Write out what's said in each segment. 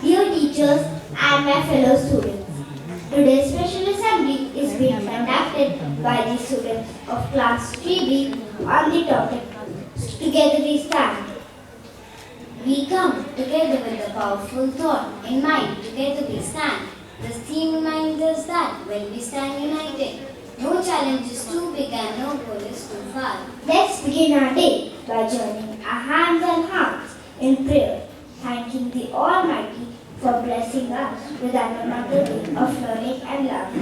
Dear teachers and my fellow students, today's special assembly is being conducted by the students of class 3B on the topic Together We Stand. We come together with a powerful thought in mind, together we stand. This theme reminds us that when we stand united, no challenge is too big and no goal is too far. Let's begin our day by joining our hands and hearts in prayer, thanking the Almighty for blessing us with another day of learning and love.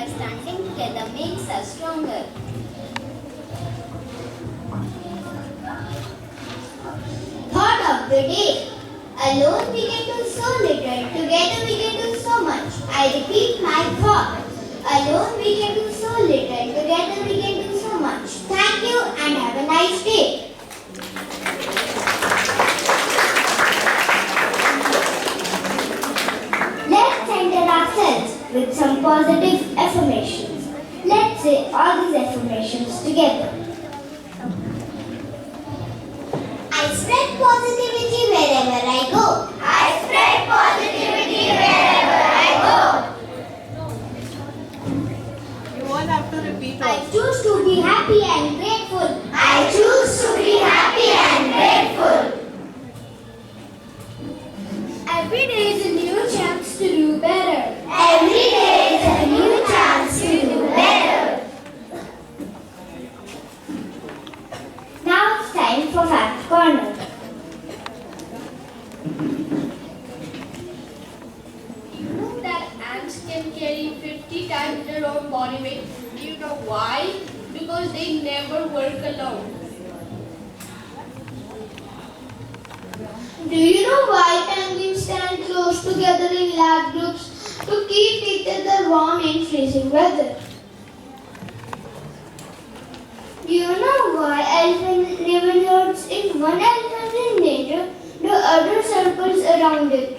Standing together makes us stronger. Thought of the day. Alone we can do so little, together we can do so much. I repeat my thought. Alone we can do so little, together we can do so much. Thank you and have a nice day. Let's center ourselves with some positive affirmations. Let's say all these affirmations together. I spread positivity wherever I go. I spread positivity wherever I go. You all have to repeat I also. choose to be happy and grateful. I choose to be happy and grateful. Every day is a new chance to do better. Every day is a new chance to do better. Now it's time for Fact Corner. You know that ants can carry 50 times their own body weight. Do you know why? Because they never work alone. Do you know why penguins stand close together in large groups to keep each other warm in freezing weather? Do you know why elephants live in herds? If one elephant is in danger, the other circles around it.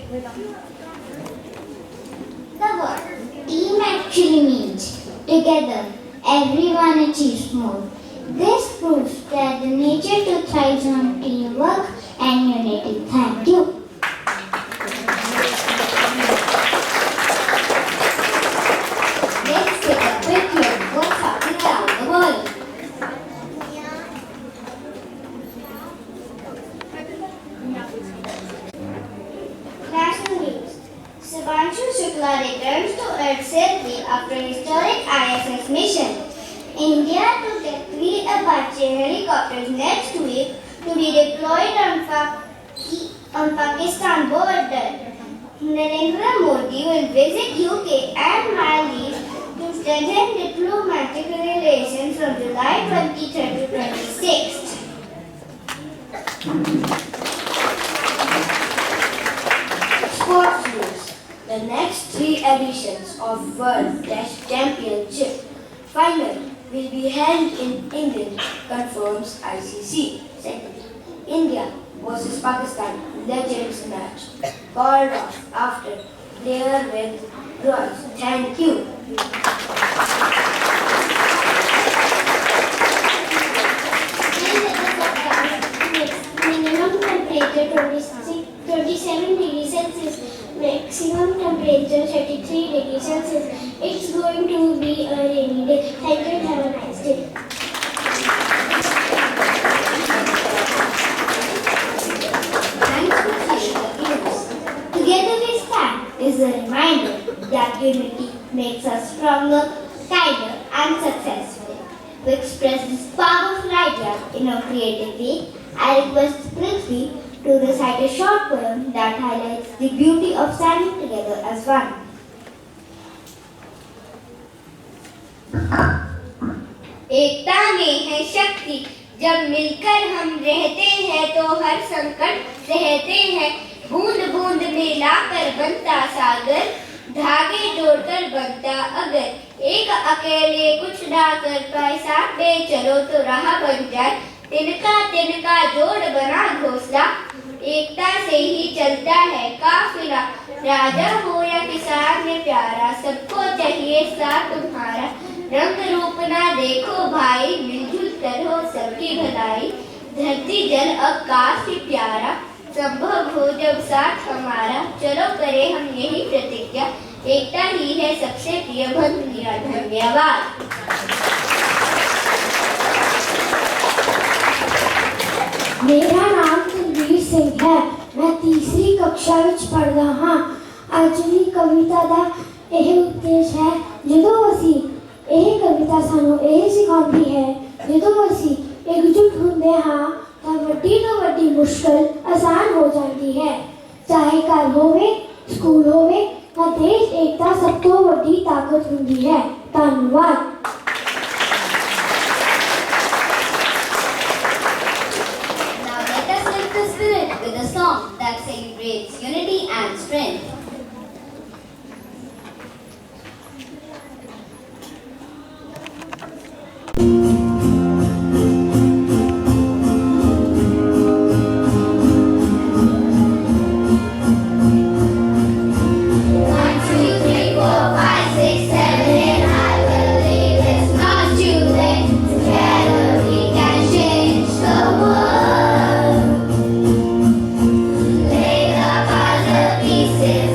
The word team actually means together, everyone achieves more. This proves that the nature to thrives on teamwork and unity. Thank you. Let's take a quick look at what's happening around the world. National news. Subhanshu Shukla returns to Earth safely after historic ISS mission. India to get 3 Apache helicopters next week to be deployed on Pakistan border. Narendra Modi will visit UK and Maldives to strengthen diplomatic relations from July 23rd to 26th. Sports news. The next 3 editions of World Test Championship final will be held in England, confirms ICC. Second, India versus Pakistan Legends match called off after player withdrawals. Thank you. Minimum temperature 27 degrees Celsius, maximum temperature 33 degrees Celsius. It's going to be a rainy day. Thank you and have a nice day. Thanks for sharing the news. Together we stand is a reminder that unity makes us stronger, kinder and successful. To express this powerful idea in a creative way, I request Prithvi to recite a short poem that highlights the beauty of standing together as one. एकता में है शक्ति, जब मिलकर हम रहते हैं तो हर संकट सहते हैं। बूंद बूंद मिलाकर बनता सागर, धागे जोड़कर बनता अगर। एक अकेले कुछ ना कर पाए, साथ में चलो तो राह बन जाए। तिनका तिनका जोड़ बना घोंसला, एकता से ही चलता है काफिला। राजा हो या किसान में प्यारा, सबको चाहिए साथ तुम्हारा। रंग रूप ना देखो भाई, मिलजुल कर हो सबकी भलाई। धरती जल आकाश ही प्यारा, संभव हो जब साथ हमारा। चलो करें हम यही प्रतिज्ञा, एकता ही है सबसे प्रिय बंधुआ। धन्यवाद। मेरा नाम कुलवीर सिंह है। मैं तीसरी कक्षा ਵਿੱਚ ਪੜ੍ਹਦਾ ਹਾਂ। ਅੱਜ ਦੀ ਕਵਿਤਾ ਦਾ ਇਹ ਉਦੇਸ਼ ਹੈ, ਜਦੋਂ ਅਸੀਂ ਇਹ ਕਵਿਤਾ ਸਾਨੂੰ ਇਹ ਸਿਖਾਉਂਦੀ ਹੈ, ਜਦੋਂ ਅਸੀਂ ਇਕਜੁੱਟ ਹੁੰਦੇ ਹਾਂ ਤਾਂ ਵੱਡੀ ਤੋਂ ਵੱਡੀ ਮੁਸ਼ਕਲ ਆਸਾਨ ਹੋ ਜਾਂਦੀ ਹੈ। ਚਾਹੇ ਘਰ ਹੋਵੇ, ਸਕੂਲ ਹੋਵੇ ਤਾਂ ਦੇਸ਼ ਏਕਤਾ ਸਭ ਤੋਂ ਵੱਡੀ ਤਾਕਤ ਹੁੰਦੀ ਹੈ। ਧੰਨਵਾਦ। With a song that celebrates unity and strength. Pieces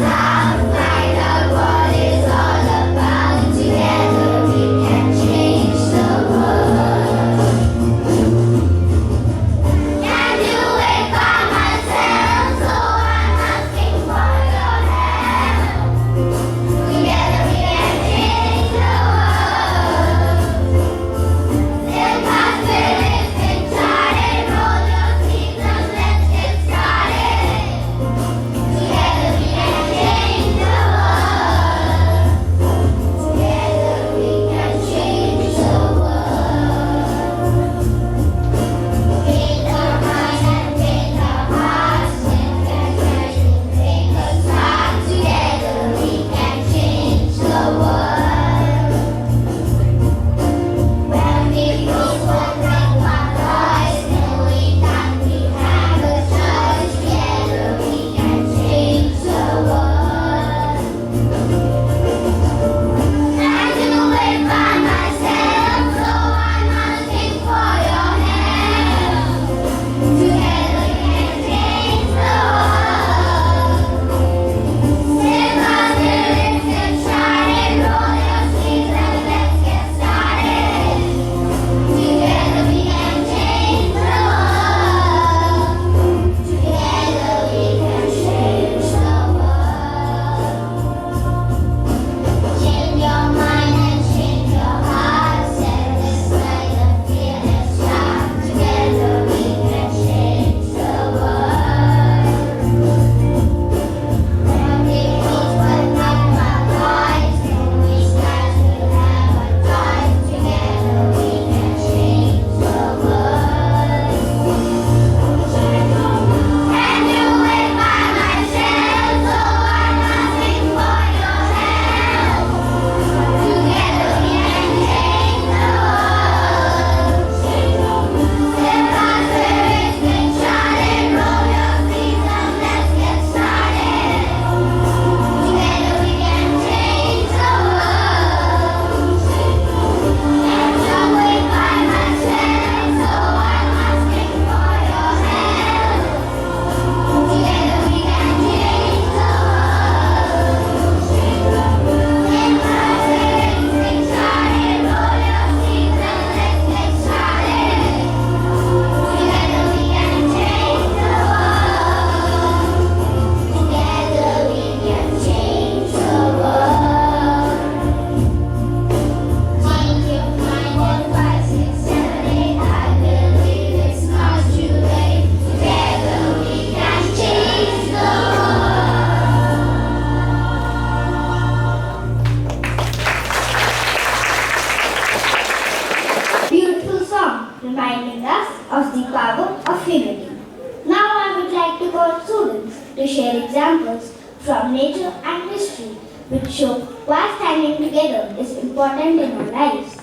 examples from nature and history which show why standing together is important in our lives.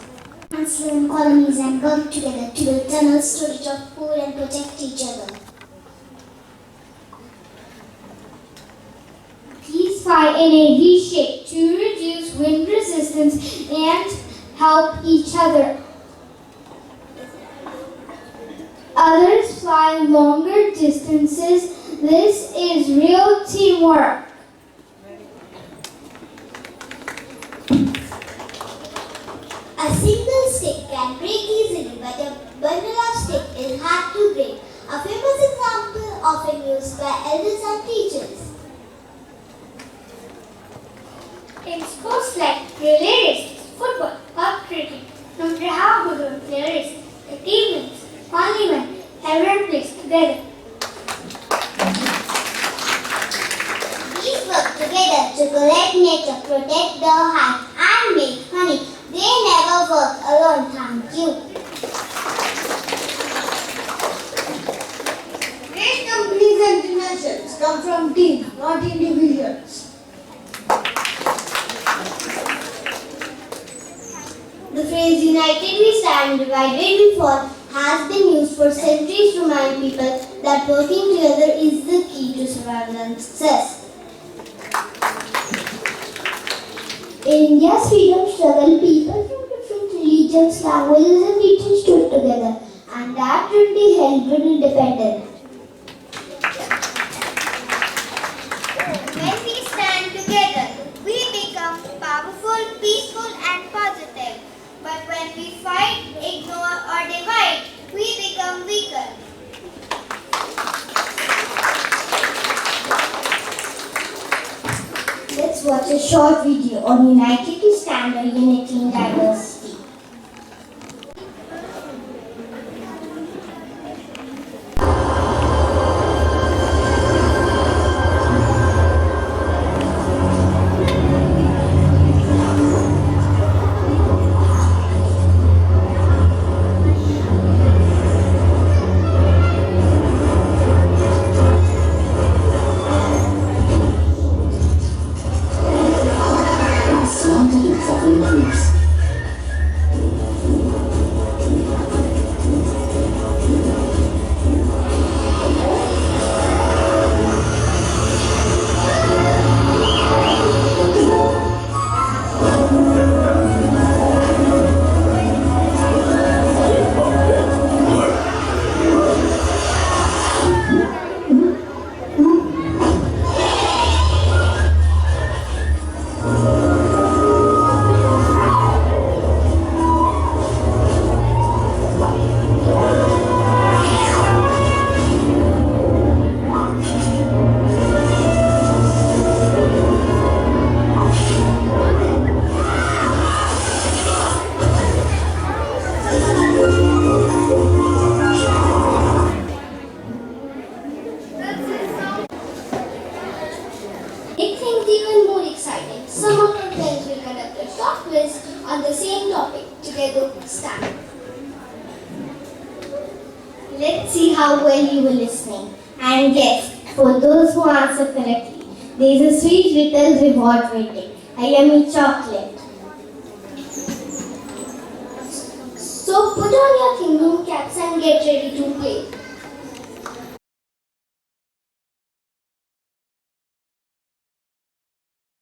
Ants live in colonies and work together to build tunnels, storage of food and protect each other. These fly in a V shape to reduce wind resistance and help each other. Others fly longer distances. This is real teamwork. A single stick can break easily, but a bundle of sticks is hard to break. A famous example often used by elders and teachers. In sports like relay races, football or cricket, no matter how good a player is, the team wins only when everyone plays together. These work together to collect nature, protect the hive, and make honey. They never work alone. Thank you. Great companies and inventions come from teams, not individuals. The phrase united we stand, divided we fall has been used for centuries to remind people that working together is the key to survival and success. In India's freedom struggle, people from different religions, languages and regions stood together, and that unity helped win independence. When we stand together, we become powerful, peaceful and positive. But when we fight, ignore or divide, we become weaker. Let's watch a short video on United to Stand or Unity in Diversity. Make things even more exciting. Some of our friends will conduct a short quiz on the same topic. Together, stand. Let's see how well you were listening. And yes, for those who answer correctly, there is a sweet little reward waiting. A yummy chocolate. So put on your thinking caps and get ready to play.